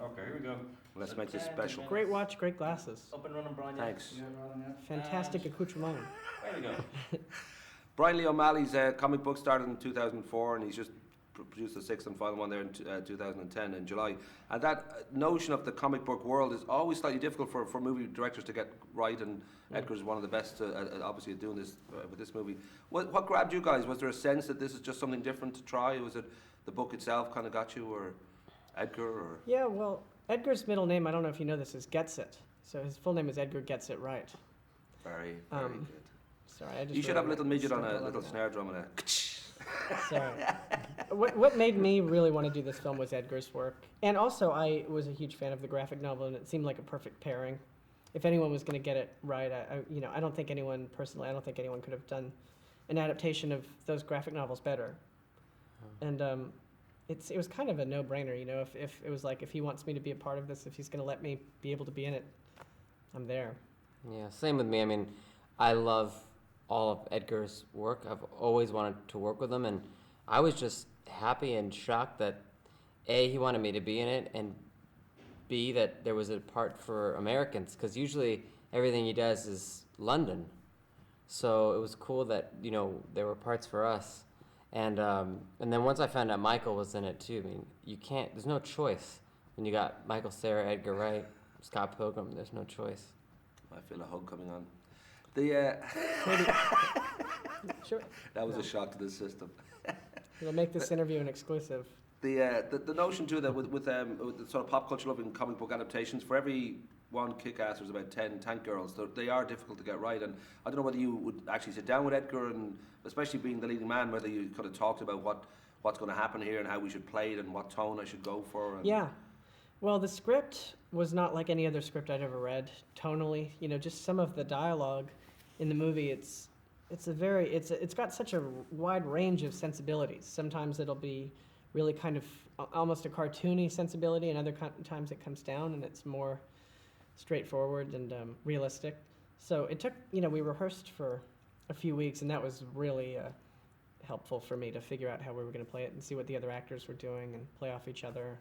Okay, here we go. Let's make this special. Great watch, great glasses. Up and running, Brian. Thanks. Fantastic accoutrement. There we go. Brian Lee O'Malley's comic book started in 2004, and he's just produced the sixth and final one there in 2010 in July. And that notion of the comic book world is always slightly difficult for movie directors to get right, and Edgar's one of the best obviously at doing this with this movie. What grabbed you guys? Was there a sense that this is just something different to try? Was it the book itself kind of got you, or Edgar? Or? Yeah, well, Edgar's middle name, I don't know if you know this, is Gets It. So his full name is Edgar Gets It Right. Very good. Sorry, I just you should have a little midget on a little snare drum and a... Sorry. What made me really want to do this film was Edgar's work. And also, I was a huge fan of the graphic novel, and it seemed like a perfect pairing. If anyone was going to get it right, I don't think anyone could have done an adaptation of those graphic novels better. And it was kind of a no-brainer, if it was like, if he wants me to be a part of this, if he's going to let me be able to be in it, I'm there. Yeah, same with me. I mean, I love all of Edgar's work. I've always wanted to work with him, and I was just happy and shocked that A, he wanted me to be in it, and B, that there was a part for Americans, because usually everything he does is London. So it was cool that, there were parts for us. And then once I found out Michael was in it too, I mean, there's no choice. When you got Michael Cera, Edgar Wright, Scott Pilgrim, there's no choice. I feel a hug coming on. Sure. That was a shock to the system. It'll make this interview an exclusive. The notion too that with the sort of pop culture loving comic book adaptations, for every one kick-ass there's about 10 tank girls. They are difficult to get right, and I don't know whether you would actually sit down with Edgar, and especially being the leading man, whether you kind of talked about what's going to happen here and how we should play it and what tone I should go for. Yeah. Well, the script was not like any other script I'd ever read tonally. Just some of the dialogue in the movie, it's got such a wide range of sensibilities. Sometimes it'll be really kind of almost a cartoony sensibility, and other times it comes down and it's more straightforward and realistic. So it took, we rehearsed for a few weeks, and that was really helpful for me to figure out how we were going to play it and see what the other actors were doing and play off each other.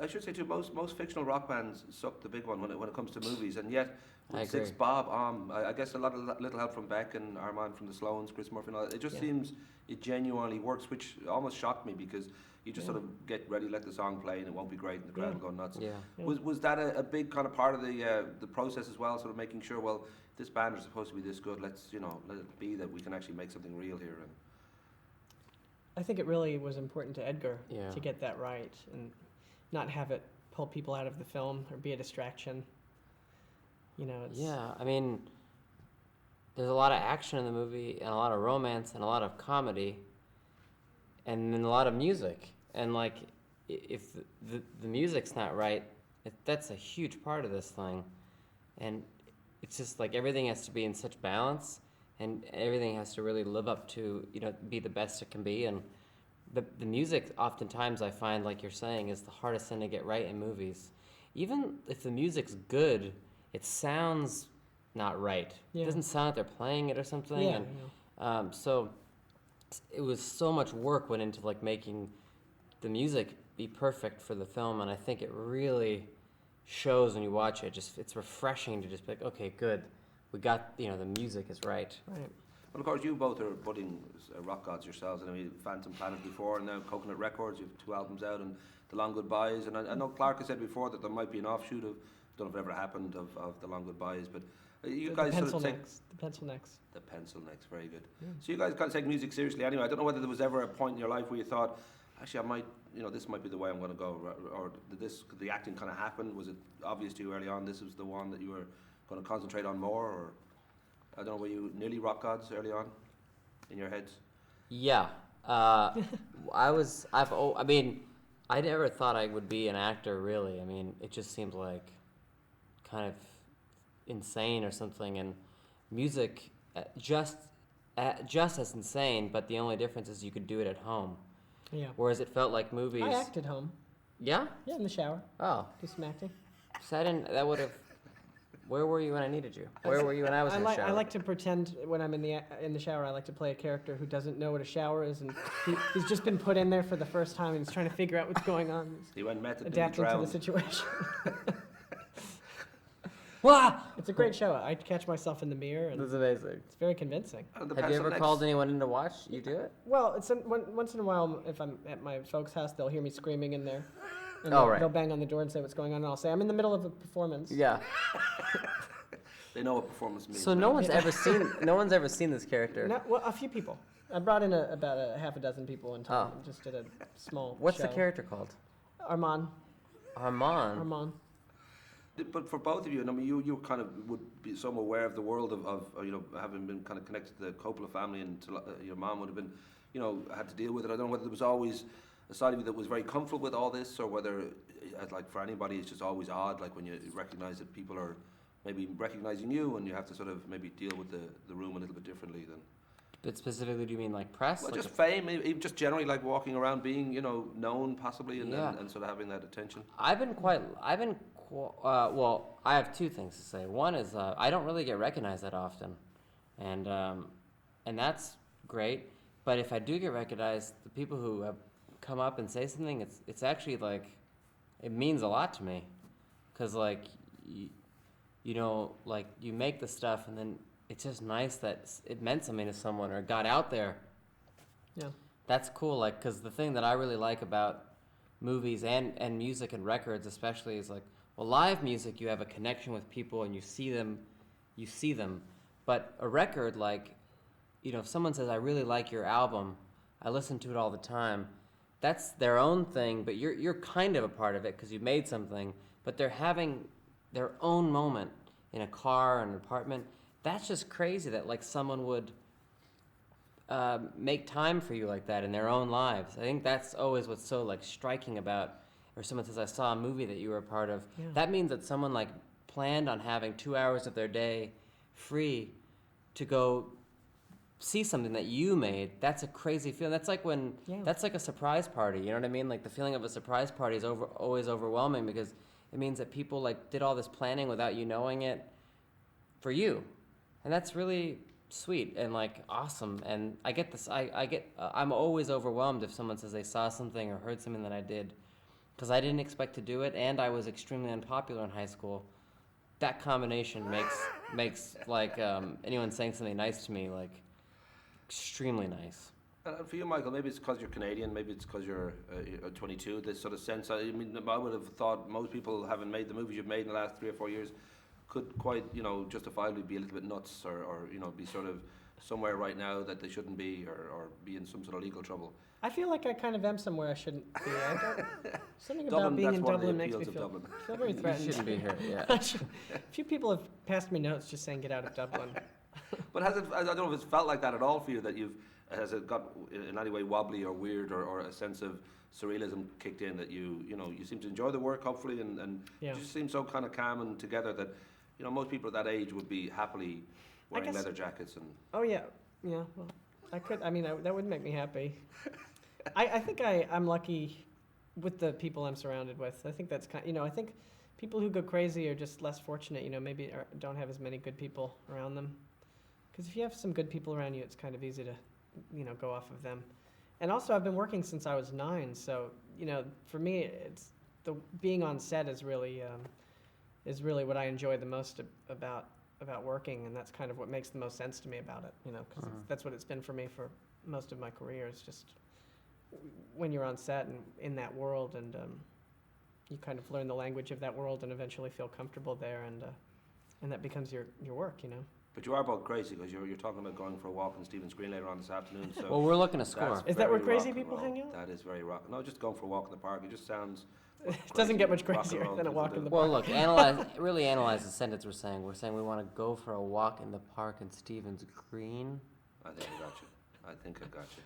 I should say too, most fictional rock bands suck the big one when it comes to movies, and yet with agree. Six Bob, I guess a little help from Beck and Armand from the Sloans, Chris Murphy, and all that. It just seems it genuinely works, which almost shocked me, because you just sort of get ready, let the song play, and it won't be great, and the crowd will go nuts. Yeah. Was that a big kind of part of the process as well, sort of making sure, well, this band is supposed to be this good, let's let it be that we can actually make something real here. And I think it really was important to Edgar Yeah. to get that right and not have it pull people out of the film or be a distraction. Yeah, I mean, there's a lot of action in the movie, and a lot of romance, and a lot of comedy, and then a lot of music. And like, if the music's not right, that's a huge part of this thing. And it's just like everything has to be in such balance, and everything has to really live up to, be the best it can be. And the music, oftentimes, I find, like you're saying, is the hardest thing to get right in movies. Even if the music's good, it sounds not right. Yeah. It doesn't sound like they're playing it or something. Yeah, and so it was so much work went into like making the music be perfect for the film, and I think it really shows when you watch it. It's refreshing to just be like, okay, good, we got the music is right. Right. Well, of course, you both are budding rock gods yourselves. I mean, Phantom Planet before, and now Coconut Records. You have 2 albums out, and The Long Goodbyes. And I know Clark has said before that there might be an offshoot of, I don't know if it ever happened, of The Long Goodbyes. But you guys the sort of take the pencil necks. the pencil necks, very good. Yeah. So you guys kind of take music seriously anyway. I don't know whether there was ever a point in your life where you thought, actually, I might, this might be the way I'm going to go, or did the acting kind of happen? Was it obvious to you early on this was the one that you were going to concentrate on more, or I don't know, were you nearly rock gods early on in your heads? Yeah. I never thought I would be an actor, really. I mean, it just seemed like kind of insane or something. And music, just as insane, but the only difference is you could do it at home. Yeah. Whereas it felt like movies... I act at home. Yeah? Yeah, in the shower. Oh. Do some acting. So that would have... Where were you when I needed you? Where were you when I was in the shower? I like to pretend when I'm in the shower. I like to play a character who doesn't know what a shower is, and he's just been put in there for the first time, and he's trying to figure out what's going on. He went method and Adapting to the situation. Wah! It's a great show. I catch myself in the mirror, and That's amazing. it's very convincing. Have you ever called anyone in to watch? You do it? Well, once in a while, if I'm at my folks' house, they'll hear me screaming in there. And they'll bang on the door and say what's going on, and I'll say, I'm in the middle of a performance. Yeah. They know what performance means. So no one's ever seen this character. No, well, a few people. I brought in about a half a dozen people in time. Just did a small What's show. the character called? Armand. Armand. But for both of you, and I mean, you kind of would be somewhat aware of the world of having been kind of connected to the Coppola family, and to, your mom would have been, had to deal with it. I don't know whether there was always a side of you that was very comfortable with all this, or whether, like for anybody, it's just always odd, like when you recognise that people are maybe recognising you, and you have to sort of maybe deal with the room a little bit differently than. But specifically, do you mean like press? Well, like just fame, even just generally like walking around, being known possibly, and sort of having that attention. Well, I have two things to say. One is I don't really get recognized that often, and that's great. But if I do get recognized, the people who have come up and say something, it's actually like it means a lot to me, because like like you make the stuff, and then it's just nice that it meant something to someone or got out there. Yeah, that's cool. Like, because the thing that I really like about movies and music and records especially is like, well, live music, you have a connection with people and you see them. But a record, like, if someone says, I really like your album, I listen to it all the time, that's their own thing, but you're kind of a part of it because you made something, but they're having their own moment in a car or an apartment. That's just crazy that, like, someone would make time for you like that in their own lives. I think that's always what's so, like, striking about, or someone says, I saw a movie that you were a part of. Yeah. That means that someone, like, planned on having 2 hours of their day free to go see something that you made. That's a crazy feeling. That's like that's like a surprise party. You know what I mean? Like, the feeling of a surprise party is always overwhelming, because it means that people, like, did all this planning without you knowing it for you. And that's really sweet and, like, awesome. And I get this. I'm always overwhelmed if someone says they saw something or heard something that I did, because I didn't expect to do it, and I was extremely unpopular in high school. That combination makes like anyone saying something nice to me, like, extremely nice. For you, Michael, maybe it's because you're Canadian, maybe it's because you're 22. This sort of sense. I mean, I would have thought most people, having made the movies you've made in the last 3 or 4 years, could quite, justifiably be a little bit nuts, or be sort of somewhere right now that they shouldn't be, or be in some sort of legal trouble. I feel like I kind of am somewhere I shouldn't be. Something about being in Dublin makes me feel very threatened. You shouldn't be here, yeah. A few people have passed me notes just saying, get out of Dublin. But I don't know if it's felt like that at all for you, that has it got in any way wobbly or weird, or a sense of surrealism kicked in, that you seem to enjoy the work, hopefully, and you just seem so kind of calm and together that, most people at that age would be happily wearing leather jackets and... Oh, yeah. Yeah, well, that would make me happy. I think I'm lucky with the people I'm surrounded with. I think that's I think people who go crazy are just less fortunate, maybe don't have as many good people around them. Because if you have some good people around you, it's kind of easy to, go off of them. And also, I've been working since I was 9, so, for me, it's being on set is really what I enjoy the most about working, and that's kind of what makes the most sense to me about it, because that's what it's been for me for most of my career. It's just when you're on set and in that world, and you kind of learn the language of that world and eventually feel comfortable there, and that becomes your work, But you are both crazy, because you're talking about going for a walk on Stephen's Green later on this afternoon. So well, we're looking to score. Is that where crazy people hang out? That is very rock. No, just going for a walk in the park. It just sounds... It doesn't get much crazier than a walk in the park. Well, look, analyze the sentence we're saying. We're saying we want to go for a walk in the park in Stephen's Green. I think I got you.